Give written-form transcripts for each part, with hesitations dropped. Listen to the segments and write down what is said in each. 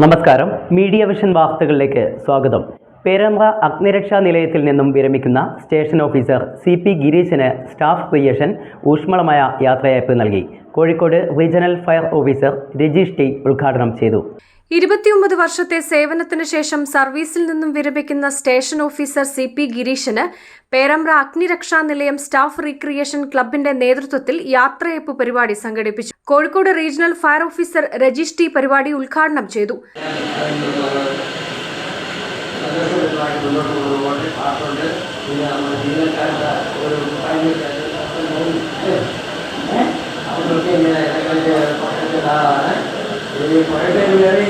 നമസ്കാരം, media vision വാർത്തകളിലേക്ക് സ്വാഗതം. പേരാമ്പ്ര അഗ്നിരക്ഷാ നിലയത്തിൽ നിന്നും വിരമിക്കുന്ന സ്റ്റേഷൻ ഓഫീസർ CP ഗിരീശന് സ്റ്റാഫ് ക്രിയേഷൻ ഊഷ്മളമായ യാത്രയയപ്പ് നൽകി. Kozhikode regional fire officer Rajeesh T ഉദ്ഘാടനം ചെയ്തു. 29 വർഷത്തെ സേവനത്തിന് ശേഷം സർവീസിൽ നിന്നും വിരമിക്കുന്ന സ്റ്റേഷൻ ഓഫീസർ CP ഗിരീശന് പേരാമ്പ്ര അഗ്നിരക്ഷാ നിലയം സ്റ്റാഫ് റീക്രിയേഷൻ ക്ലബിന്റെ നേതൃത്വത്തിൽ യാത്രയയപ്പ് പരിപാടി സംഘടിപ്പിച്ചു. Kozhikode regional fire officer Rajeesh T പരിപാടി ഉദ്ഘാടനം ചെയ്തു.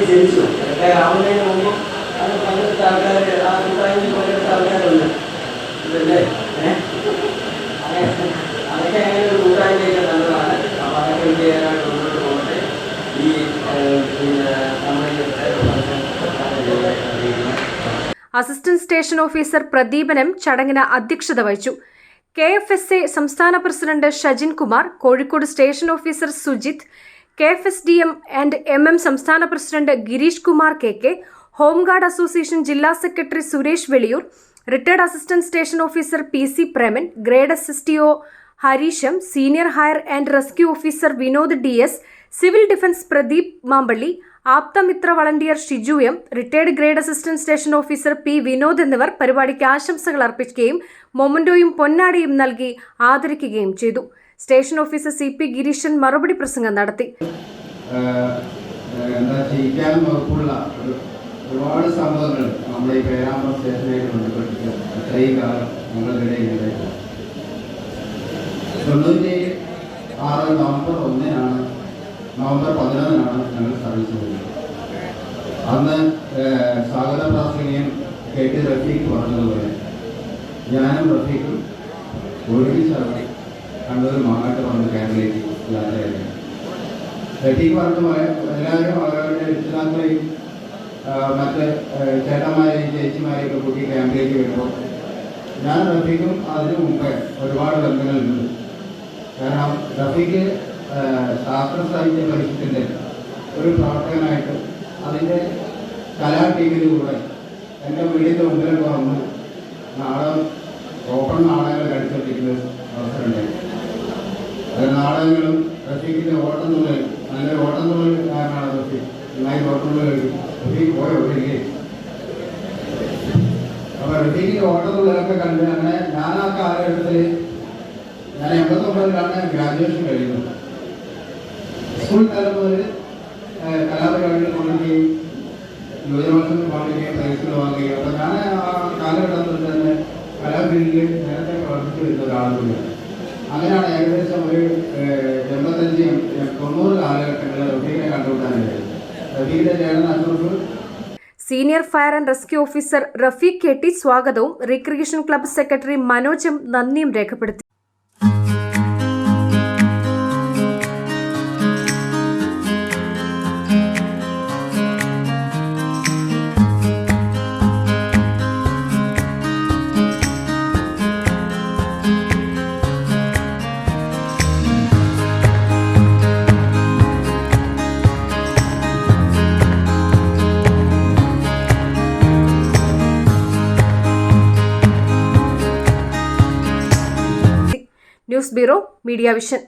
ജനിച്ചു ആവുന്നതിന് മുമ്പ് അത് പങ്കെടുത്ത ആൾക്കാർ ആ കൂട്ടായ്മയിൽ പങ്കെടുത്ത ആൾക്കാരുണ്ട് ഇതല്ലേ അതൊക്കെ അങ്ങനെ ഒരു കൂട്ടായ്മയൊക്കെ നല്ലതാണ്. അപ്പം അതൊക്കെ വിജയകരമായിട്ട് മുന്നോട്ട് പോകട്ടെ. ഈ അസിസ്റ്റന്റ് സ്റ്റേഷൻ ഓഫീസർ പ്രദീപനം ചടങ്ങിന് അധ്യക്ഷത വഹിച്ചു. KFSA സംസ്ഥാന president Shajin Kumar, Kozhikode station officer Sujith, KFSDM and MM സംസ്ഥാന president Girish Kumar KK, home guard association ജില്ലാ secretary Suresh Veliyoor, retired assistant station officer PC Preman, grade SSTO Harisham, senior fire and rescue officer Vinod DS, civil defence Pradeep Mampally, Aapthamitra volunteer Shiju M, retired grade assistant station officer P Vinod എന്നിവർ പരിപാടിക്ക് ആശംസകൾ അർപ്പിക്കുകയും മൊമന്റോയും പൊന്നാടിയും നൽകി ആദരിക്കുകയും ചെയ്തു. Station officer CP Gireesan മറുപടി പ്രസംഗം നടത്തി. ഒരുപാട് സംഭവങ്ങൾ നമ്മുടെ ഈ പേരാമ്പ്ര സ്റ്റേഷനായിട്ട് ബന്ധപ്പെട്ടിട്ട് ഇത്രയും കാലം ഞങ്ങളുടെ 96 നവംബർ 11 ഞങ്ങൾ സർവീസ് ചെയ്യുന്നത്. അന്ന് സ്വാഗത പ്രാസംഗികൻ KT റഫീഖ് പറഞ്ഞതുപോലെ ഞാനും റഫീഖും ഒരുമിച്ചാണ് കണ്ണൂർ മാങ്ങാട്ട് പറഞ്ഞ ക്യാമ്പിലേക്ക് യാത്രയായിരുന്നു. റഫീഖ് പറഞ്ഞ പോലെ എല്ലാവരും അവരവരുടെ രക്ഷിതാക്കളെയും മറ്റ് ചേട്ടന്മാരെയും ചേച്ചിമാരെയൊക്കെ കൂട്ടി ക്യാമ്പിലേക്ക് വരുമ്പോൾ ഞാൻ റഫീഖും അതിനു മുമ്പേ ഒരുപാട് ബന്ധങ്ങളുണ്ട്. കാരണം റഫീഖ് ശാസ്ത്ര സാഹിത്യ പരിഷത്തിൻ്റെ ഒരു പ്രവർത്തകനായിട്ട് അതിൻ്റെ കലാ ടീമിലൂടെ എൻ്റെ വീടിൻ്റെ മുമ്പിലൊക്കെ വന്ന് ഓപ്പൺ നാടകങ്ങൾ കളിച്ചുകൊണ്ടിരിക്കുന്ന അവസരമുണ്ടായി. നാടകങ്ങളും റഫീഖിൻ്റെ ഓട്ടംതുള്ളൽ, നല്ലൊരു ഓട്ടംതുള്ളൽക്കാരനാണ് റഫീഖ്. നന്നായി ഓട്ടംതുള്ളൽ റഫീഖ് പോയ ഒരിക്കലേ. അപ്പോൾ റഫീഖിൻ്റെ ഓട്ടംതുള്ളലൊക്കെ കണ്ട് അങ്ങനെ ഞാൻ ആ കാലഘട്ടത്തിൽ ഞാൻ 89 ഗ്രാജുവേഷൻ കഴിയുന്നത്. സ്കൂൾ തലം മുതൽ കലാപരിപാടികൾ കൊണ്ടുവരികയും യുവജനോത്സവത്തിൽ പങ്കെടുക്കുകയും പ്രൈസുകൾ വാങ്ങുകയും. അപ്പോൾ ഞാൻ ആ കാലഘട്ടത്തിൽ തന്നെ കലാഫീൽഡിൽ നേരത്തെ പ്രവർത്തിച്ചു വരുന്ന ഒരാളുകൂടിയാണ്. അങ്ങനെയാണ് ഏകദേശം ഒരു 85-90 കാലഘട്ടങ്ങളിൽ റഫീഖിനെ കണ്ടുപിടിക്കാനായി. റഫീഖിന്റെ ചേട്ടൻ Ashraf, senior fire and rescue officer Rafeeq KT സ്വാഗതവും recreation club secretary Manoj M നന്ദിയും രേഖപ്പെടുത്തി. News bureau, media vision.